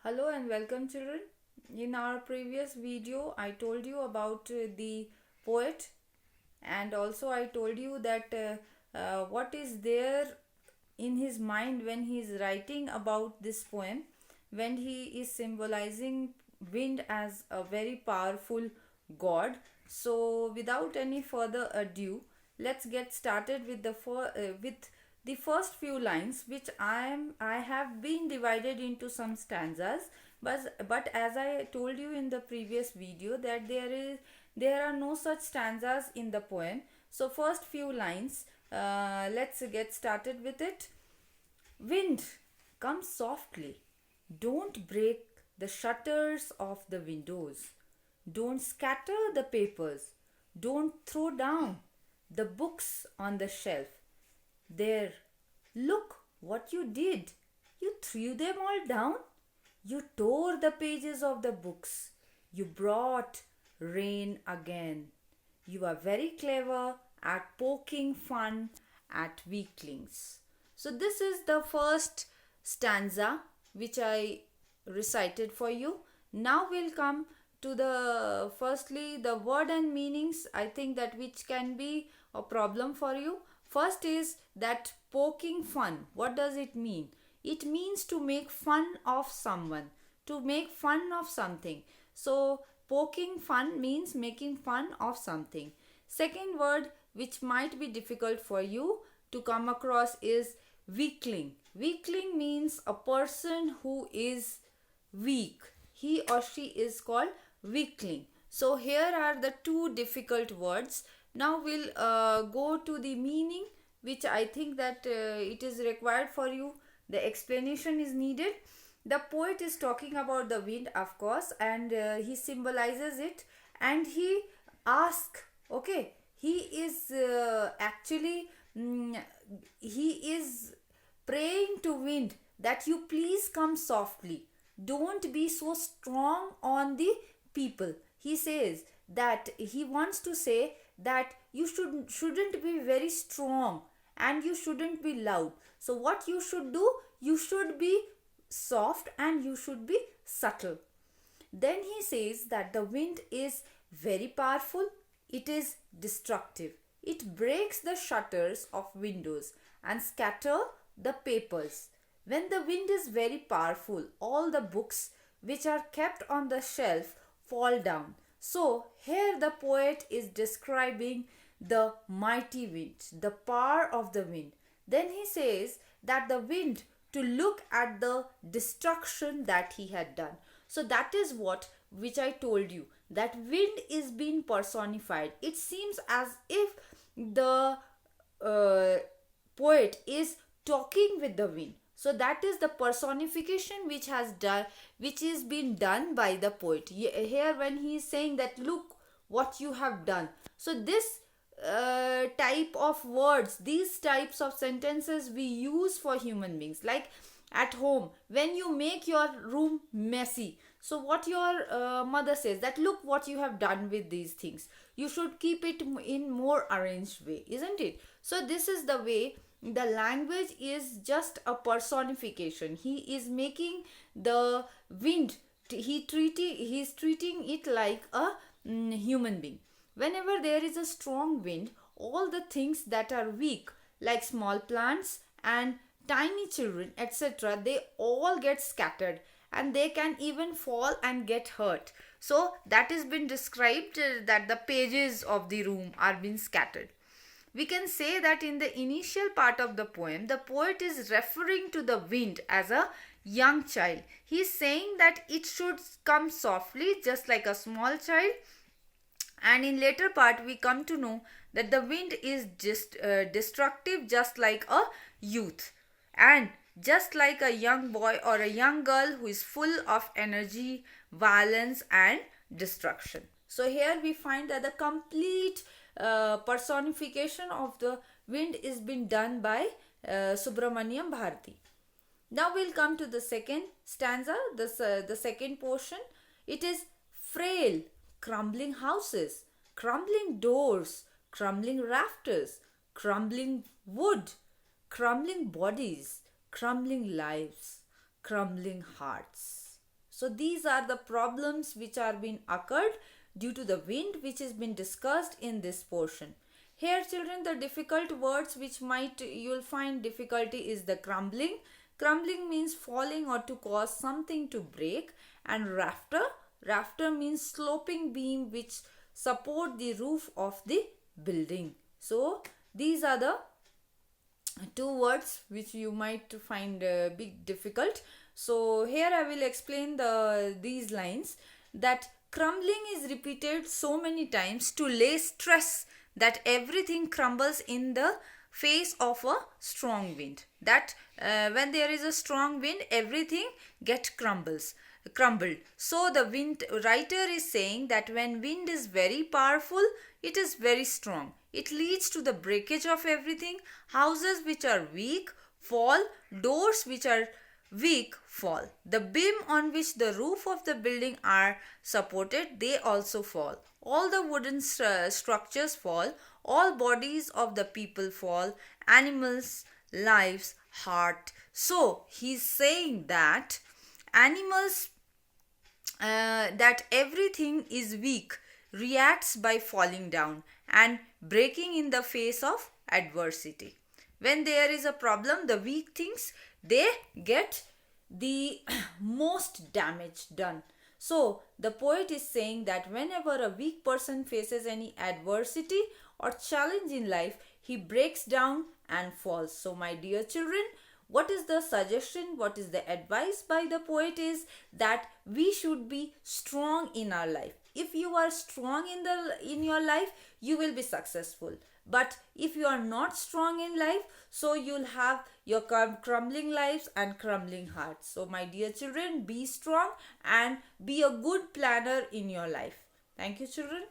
Hello and welcome, children. In our previous video I told you about the poet, and also I told you that what is there in his mind when he is writing about this poem, when he is symbolizing wind as a very powerful god. So without any further ado, let's get started with the first few lines, which I have been divided into some stanzas. But as I told you in the previous video that there are no such stanzas in the poem. So first few lines, let's get started with it. Wind, come softly. Don't break the shutters of the windows. Don't scatter the papers. Don't throw down the books on the shelf. There, look what you did. You threw them all down. You tore the pages of the books. You brought rain again. You are very clever at poking fun at weaklings. So, this is the first stanza which I recited for you. Now we'll come to the firstly the word and meanings, I think, that which can be a problem for you. First is that poking fun. What does it mean? It means to make fun of someone, to make fun of something. So poking fun means making fun of something. Second word which might be difficult for you to come across is weakling. Weakling means a person who is weak. He or she is called weakling. So here are the two difficult words. Now we'll go to the meaning, which I think that it is required for you. The explanation is needed. The poet is talking about the wind, of course, and he symbolizes it, and he asks, okay, he is actually he is praying to wind that you please come softly. Don't be so strong on the people. He says that he wants to say that you shouldn't be very strong and you shouldn't be loud. So what you should do, you should be soft and you should be subtle. Then he says that the wind is very powerful, it is destructive. It breaks the shutters of windows and scatter the papers. When the wind is very powerful, all the books which are kept on the shelf fall down. So here the poet is describing the mighty wind, the power of the wind. Then he says that the wind to look at the destruction that he had done. So that is what which I told you, that wind is being personified. It seems as if the poet is talking with the wind. So that is the personification which is being done by the poet here when he is saying that look what you have done. So this type of words, these types of sentences we use for human beings, like at home when you make your room messy. So what your mother says, that look what you have done with these things, you should keep it in more arranged way, isn't it? So this is the way the language is just a personification. He is making the wind, he is treating it like a human being. Whenever there is a strong wind, all the things that are weak, like small plants and tiny children, etc., they all get scattered and they can even fall and get hurt. So that has been described, that the pages of the room are being scattered. We can say that in the initial part of the poem, the poet is referring to the wind as a young child. He is saying that it should come softly, just like a small child. And in later part, we come to know that the wind is just destructive, just like a youth, and just like a young boy or a young girl who is full of energy, violence, and destruction. So here we find that the complete personification of the wind is being done by Subramaniam Bharati. Now we'll come to the second stanza, the second portion. It is frail, crumbling houses, crumbling doors, crumbling rafters, crumbling wood, crumbling bodies, crumbling lives, crumbling hearts. So these are the problems which are being occurred due to the wind, which has been discussed in this portion. Here children, the difficult words which might you will find difficulty is the crumbling. Crumbling means falling or to cause something to break. And rafter, rafter means sloping beam which support the roof of the building. So these are the two words which you might find big difficult. So here I will explain these lines, that crumbling is repeated so many times to lay stress that everything crumbles in the face of a strong wind. That when there is a strong wind, everything crumbled. So the wind writer is saying that when wind is very powerful, it is very strong. It leads to the breakage of everything. Houses which are weak fall, doors which are weak fall. The beam on which the roof of the building are supported, they also fall. All the wooden structures fall. All bodies of the people fall. Animals, lives, heart. So he's saying that animals, that everything is weak, reacts by falling down and breaking in the face of adversity. When there is a problem, the weak things, they get the most damage done. So the poet is saying that whenever a weak person faces any adversity or challenge in life, he breaks down and falls. So my dear children, what is the suggestion, what is the advice by the poet is that we should be strong in our life. If you are strong in your life, you will be successful. But if you are not strong in life, so you'll have your crumbling lives and crumbling hearts. So my dear children, be strong and be a good planner in your life. Thank you children.